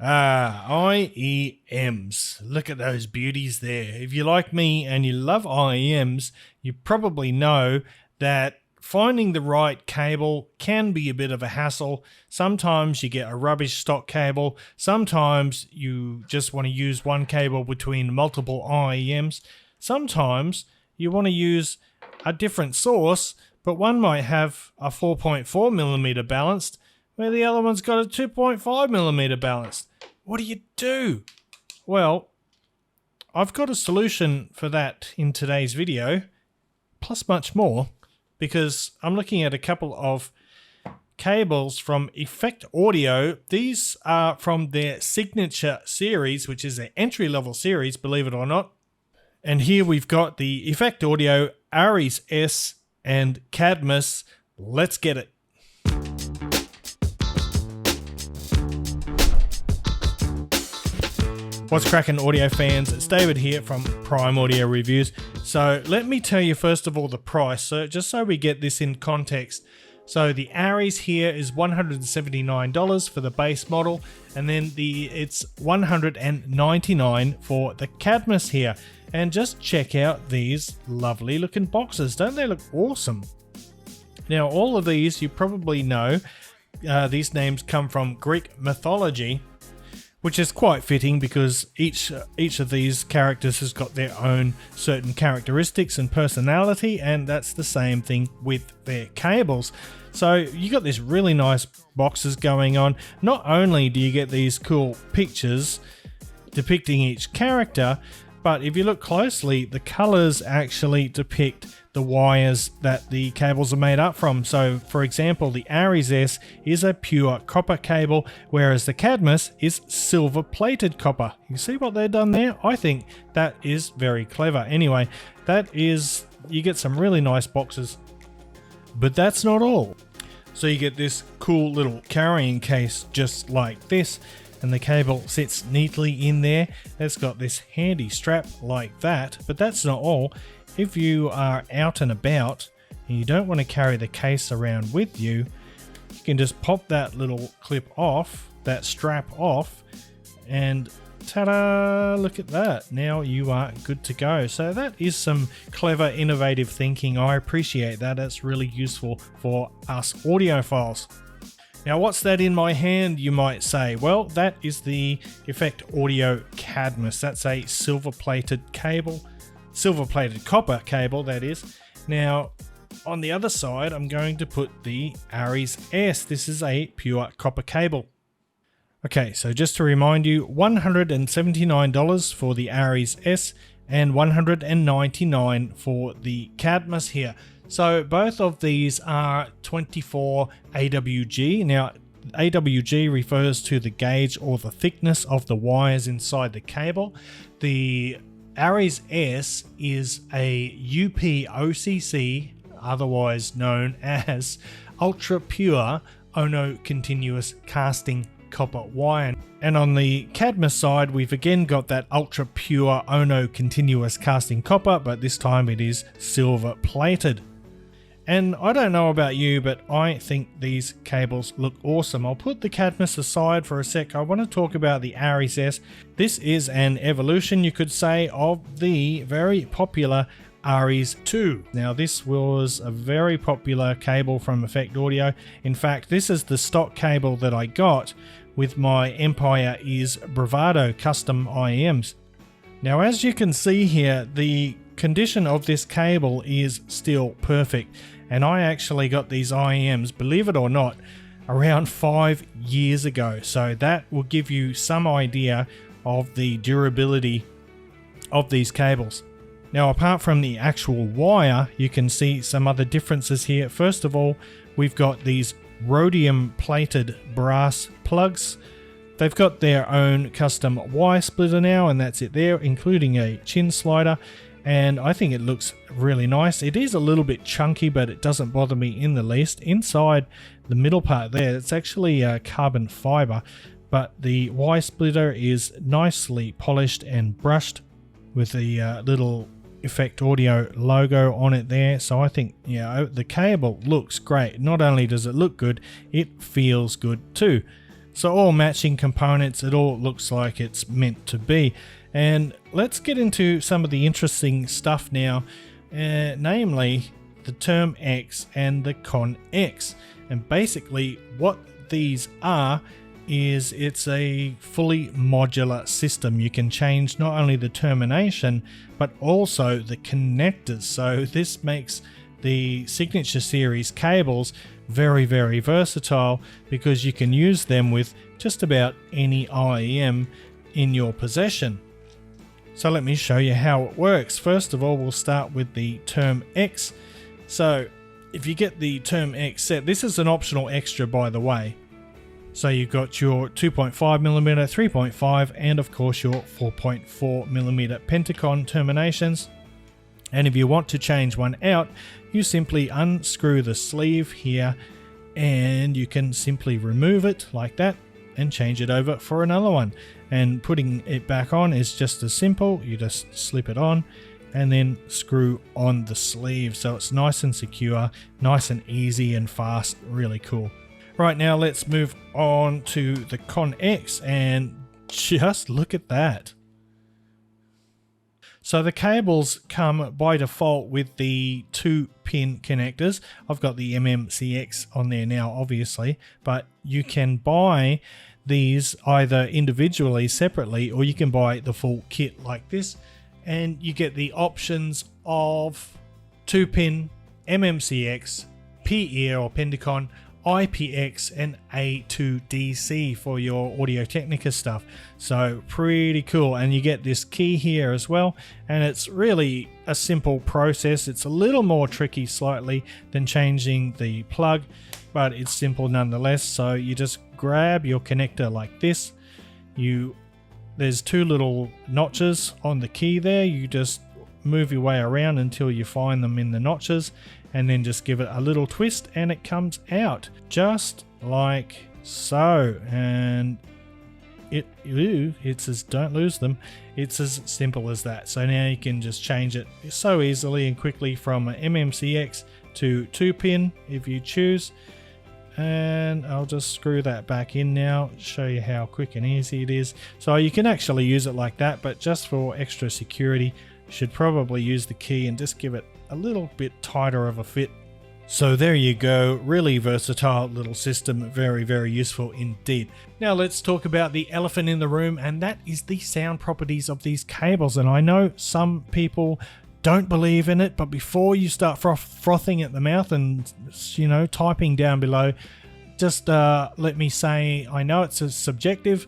IEMs. Look at those beauties there. If you're like me and you love IEMs, you probably know that finding the right cable can be a bit of a hassle. Sometimes you get a rubbish stock cable. Sometimes you just want to use one cable between multiple IEMs. Sometimes you want to use a different source, but one might have a 4.4mm balanced where the other one's got a 2.5mm balanced. What do? Well, I've got a solution for that in today's video, plus much more, because I'm looking at a couple of cables from Effect Audio. These are from their Signature series, which is an entry-level series, believe it or not. And here we've got the Effect Audio Aries S and Cadmus. Let's get it. What's cracking, audio fans? It's David here from Prime Audio Reviews. So let me tell you first of all the price, so just so we get this in context. So the Aries here is $179 for the base model, and then it's $199 for the Cadmus here. And just check out these lovely looking boxes. Don't they look awesome? Now all of these you probably know, these names come from Greek mythology, which is quite fitting because each of these characters has got their own certain characteristics and personality, and that's the same thing with their cables. So you got this really nice boxes going on. Not only do you get these cool pictures depicting each character, but if you look closely, the colors actually depict the wires that the cables are made up from. So for example, the Aries S is a pure copper cable, whereas the Cadmus is silver plated copper. You see what they've done there? I think that is very clever. Anyway, you get some really nice boxes, but that's not all. So you get this cool little carrying case just like this, and the cable sits neatly in there. It's got this handy strap like that, but that's not all. If you are out and about and you don't want to carry the case around with you, you can just pop that little clip off, that strap off, and ta-da, look at that. Now you are good to go. So that is some clever, innovative thinking. I appreciate that. That's really useful for us audiophiles. Now what's that in my hand, you might say? Well, that is the Effect Audio Cadmus. That's a silver-plated cable. Silver-plated copper cable, that is. Now, on the other side, I'm going to put the Aries S. This is a pure copper cable. Okay, so just to remind you, $179 for the Aries S and $199 for the Cadmus here. So both of these are 24 AWG. Now, AWG refers to the gauge or the thickness of the wires inside the cable. The Aries S is a UPOCC, otherwise known as Ultra Pure Ono Continuous Casting Copper Wire. And on the Cadmus side, we've again got that Ultra Pure Ono Continuous Casting Copper, but this time it is silver plated. And I don't know about you, but I think these cables look awesome. I'll put the Cadmus aside for a sec. I want to talk about the Aries S. This is an evolution, you could say, of the very popular Aries 2. Now this was a very popular cable from Effect Audio. In fact, this is the stock cable that I got with my Empire is Bravado custom IEMs. Now as you can see here, the condition of this cable is still perfect. And I actually got these IEMs, believe it or not, around 5 years ago. So that will give you some idea of the durability of these cables. Now, apart from the actual wire, you can see some other differences here. First of all, we've got these rhodium plated brass plugs. They've got their own custom wire splitter now, and that's it there, including a chin slider. And I think it looks really nice. It is a little bit chunky, but it doesn't bother me in the least. Inside the middle part there, it's actually carbon fiber, but the Y splitter is nicely polished and brushed with the little Effect Audio logo on it there. So I think, the cable looks great. Not only does it look good, it feels good too. So all matching components, it all looks like it's meant to be. And let's get into some of the interesting stuff now, namely the Term X and the Con X. And basically what these are is it's a fully modular system. You can change not only the termination but also the connectors. So this makes the Signature Series cables very, very versatile because you can use them with just about any IEM in your possession. So let me show you how it works. First of all, we'll start with the Term X. So if you get the Term X set, this is an optional extra, by the way. So you've got your 2.5mm, 3.5 and of course your 4.4mm Pentacon terminations. And if you want to change one out, you simply unscrew the sleeve here and you can simply remove it like that and change it over for another one. And putting it back on is just as simple. You just slip it on and then screw on the sleeve. So it's nice and secure, nice and easy and fast, really cool. Right, now let's move on to the Con X and just look at that. So the cables come by default with the 2-pin connectors. I've got the MMCX on there now, obviously, but you can buy these either individually, separately, or you can buy the full kit like this, and you get the options of 2-pin, MMCX, PE or Pentacon, IPX and A2DC for your Audio-Technica stuff. So pretty cool, and you get this key here as well, and it's really a simple process. It's a little more tricky slightly than changing the plug, but it's simple nonetheless. So you just grab your connector like this. There's two little notches on the key there. You just move your way around until you find them in the notches, and then just give it a little twist and it comes out just like so. And it says don't lose them. It's as simple as that. So now you can just change it so easily and quickly from an MMCX to 2-pin if you choose. And I'll just screw that back in now, show you how quick and easy it is. So you can actually use it like that, but just for extra security, you should probably use the key and just give it a little bit tighter of a fit. So there you go, really versatile little system, very, very useful indeed. Now let's talk about the elephant in the room, and that is the sound properties of these cables. And I know some people don't believe in it, but before you start frothing at the mouth and, you know, typing down below, just let me say, I know it's subjective.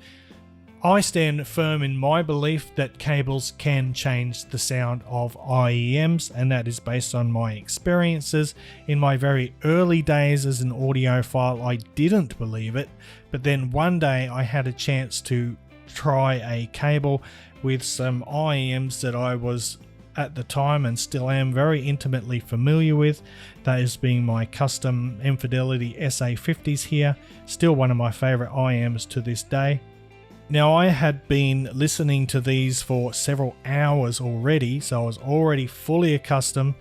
I stand firm in my belief that cables can change the sound of IEMs, and that is based on my experiences. In my very early days as an audiophile, I didn't believe it, but then one day I had a chance to try a cable with some IEMs that I was at the time and still am very intimately familiar with, those being my custom Infidelity SA50s here, still one of my favorite IEMs to this day. Now I had been listening to these for several hours already, so I was already fully accustomed,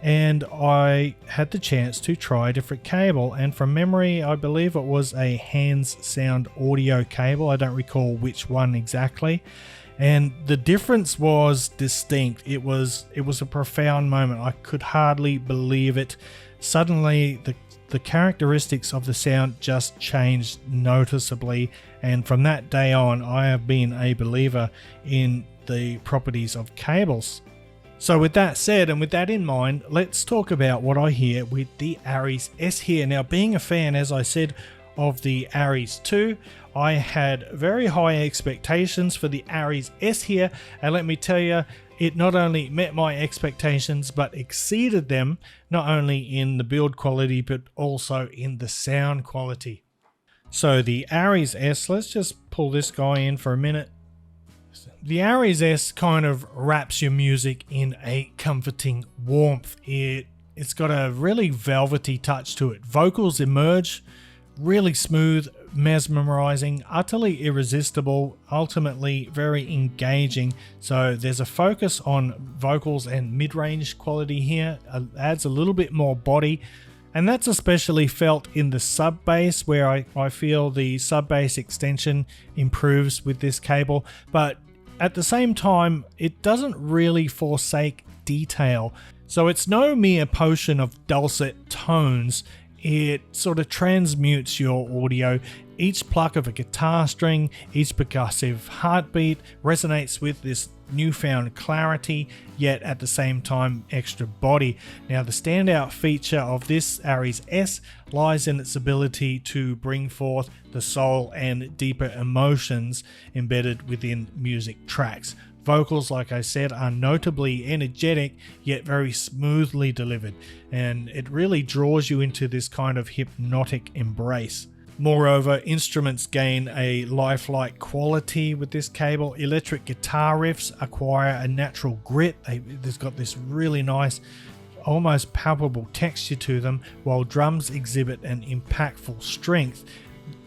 and I had the chance to try a different cable, and from memory I believe it was a Hands Sound audio cable. I don't recall which one exactly, and the difference was distinct. It was a profound moment. I could hardly believe it. Suddenly the characteristics of the sound just changed noticeably, and from that day on I have been a believer in the properties of cables. So with that said, and with that in mind, let's talk about what I hear with the Aries S here. Now, being a fan, as I said, of the Aries 2, I had very high expectations for the Aries S here, and let me tell you, it not only met my expectations but exceeded them, not only in the build quality but also in the sound quality. So the Aries S, let's just pull this guy in for a minute. The Aries S kind of wraps your music in a comforting warmth. It's got a really velvety touch to it. Vocals emerge really smooth, mesmerizing, utterly irresistible, ultimately very engaging. So there's a focus on vocals and mid-range quality here. Adds a little bit more body And that's especially felt in the sub bass, where I feel the sub bass extension improves with this cable, but at the same time, it doesn't really forsake detail. So it's no mere potion of dulcet tones. It sort of transmutes your audio. Each pluck of a guitar string, each percussive heartbeat resonates with this newfound clarity, yet at the same time extra body. Now the standout feature of this Aries S lies in its ability to bring forth the soul and deeper emotions embedded within music tracks. Vocals, like I said, are notably energetic yet very smoothly delivered, and it really draws you into this kind of hypnotic embrace. Moreover, instruments gain a lifelike quality with this cable. Electric guitar riffs acquire a natural grit. They've got this really nice, almost palpable texture to them, while drums exhibit an impactful strength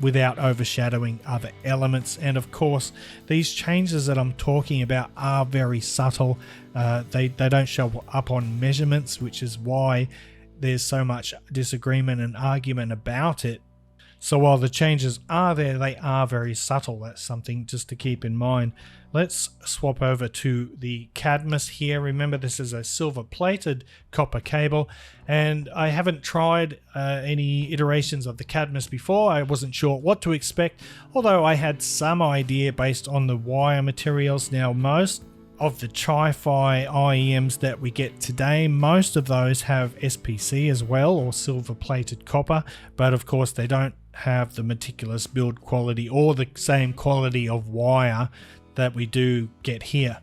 without overshadowing other elements. And of course, these changes that I'm talking about are very subtle. They don't show up on measurements, which is why there's so much disagreement and argument about it. So while the changes are there, they are very subtle. That's something just to keep in mind. Let's swap over to the Cadmus here. Remember, this is a silver plated copper cable, and I haven't tried any iterations of the Cadmus before. I wasn't sure what to expect, although I had some idea based on the wire materials. Now, most of the Chi-Fi IEMs that we get today, most of those have SPC as well, or silver plated copper, but of course they don't have the meticulous build quality or the same quality of wire that we do get here.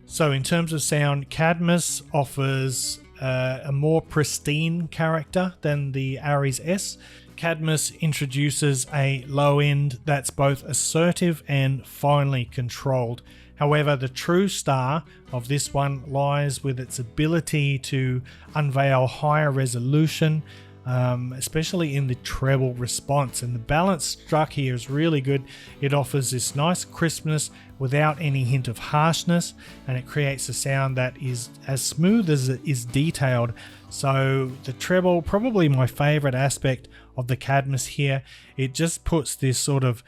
So in terms of sound, Cadmus offers a more pristine character than the Aries S. Cadmus introduces a low end that's both assertive and finely controlled. However, the true star of this one lies with its ability to unveil higher resolution, especially in the treble response, and the balance struck here is really good. It offers this nice crispness without any hint of harshness, and it creates a sound that is as smooth as it is detailed. So the treble, probably my favorite aspect of the Cadmus here, it just puts this sort of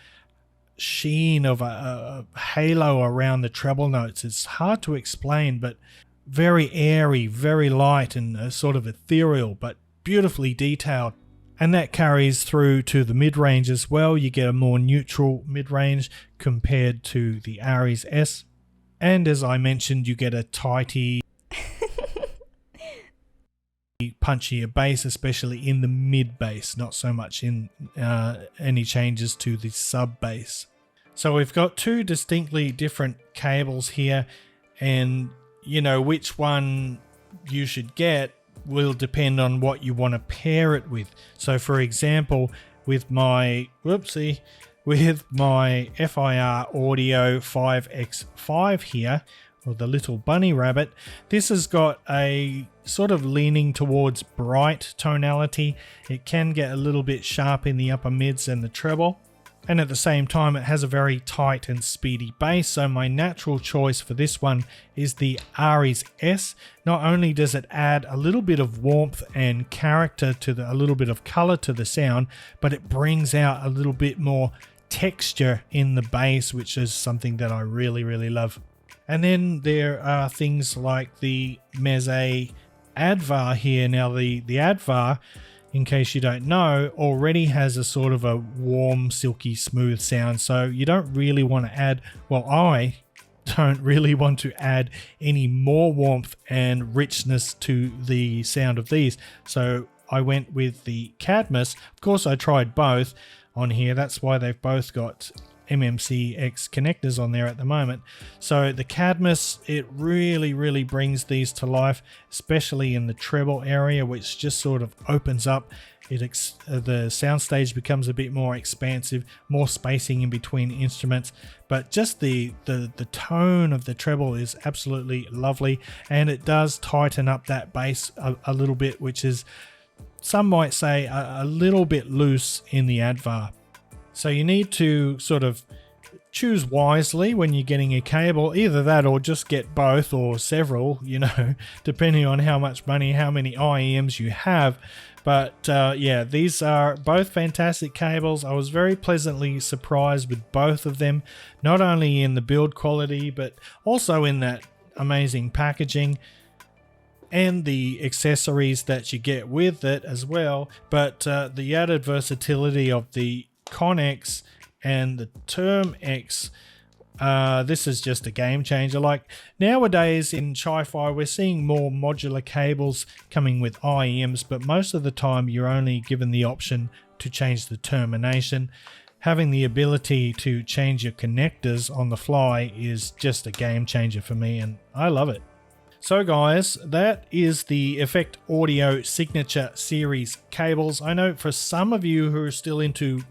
sheen of a halo around the treble notes. It's hard to explain, but very airy, very light, and sort of ethereal, but beautifully detailed. And that carries through to the mid-range as well. You get a more neutral mid-range compared to the Aries S. And as I mentioned, you get a tighty, punchier bass, especially in the mid bass, not so much in any changes to the sub bass. So we've got two distinctly different cables here, and you know which one you should get will depend on what you want to pair it with. So for example, with my FIR Audio 5X5 here, or the little bunny rabbit, this has got a sort of leaning towards bright tonality. It can get a little bit sharp in the upper mids and the treble, and at the same time it has a very tight and speedy bass. So my natural choice for this one is the Aries S. Not only does it add a little bit of warmth and character to a little bit of color to the sound, but it brings out a little bit more texture in the bass, which is something that I really, really love. And then there are things like the Meze Advar here. Now the Advar, in case you don't know, already has a sort of a warm, silky, smooth sound. So you don't really want to add, well, I don't really want to add any more warmth and richness to the sound of these. So I went with the Cadmus. Of course, I tried both on here. That's why they've both got MMC-X connectors on there at the moment. So the Cadmus, it really brings these to life, especially in the treble area, which just sort of opens up. The soundstage becomes a bit more expansive, more spacing in between instruments, but just the tone of the treble is absolutely lovely, and it does tighten up that bass a little bit, which is, some might say, a little bit loose in the Advar. So you need to sort of choose wisely when you're getting a cable, either that or just get both or several, you know, depending on how much money, how many IEMs you have. But yeah, these are both fantastic cables. I was very pleasantly surprised with both of them, not only in the build quality, but also in that amazing packaging and the accessories that you get with it as well. But the added versatility of the Connex and the Term X, this is just a game changer. Like nowadays in Chi-Fi, we're seeing more modular cables coming with IEMs, but most of the time you're only given the option to change the termination. Having the ability to change your connectors on the fly is just a game changer for me, and I love it. So guys, that is the Effect Audio Signature Series cables. I know for some of you who are still into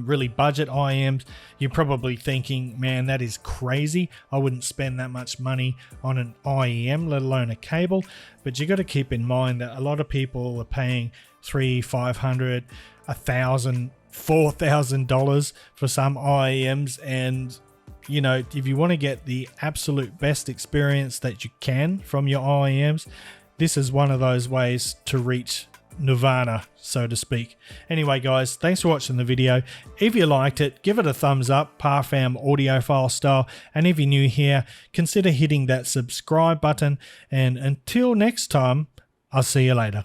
really budget IEMs, you're probably thinking, man, that is crazy. I wouldn't spend that much money on an IEM, let alone a cable. But you got to keep in mind that a lot of people are paying $300, $500, $1,000, $4,000 for some IEMs, and you know, if you want to get the absolute best experience that you can from your IEMs, this is one of those ways to reach nirvana, so to speak. Anyway guys, thanks for watching the video. If you liked it, give it a thumbs up, Parfam audiophile style, and if you're new here, consider hitting that subscribe button, and until next time, I'll see you later.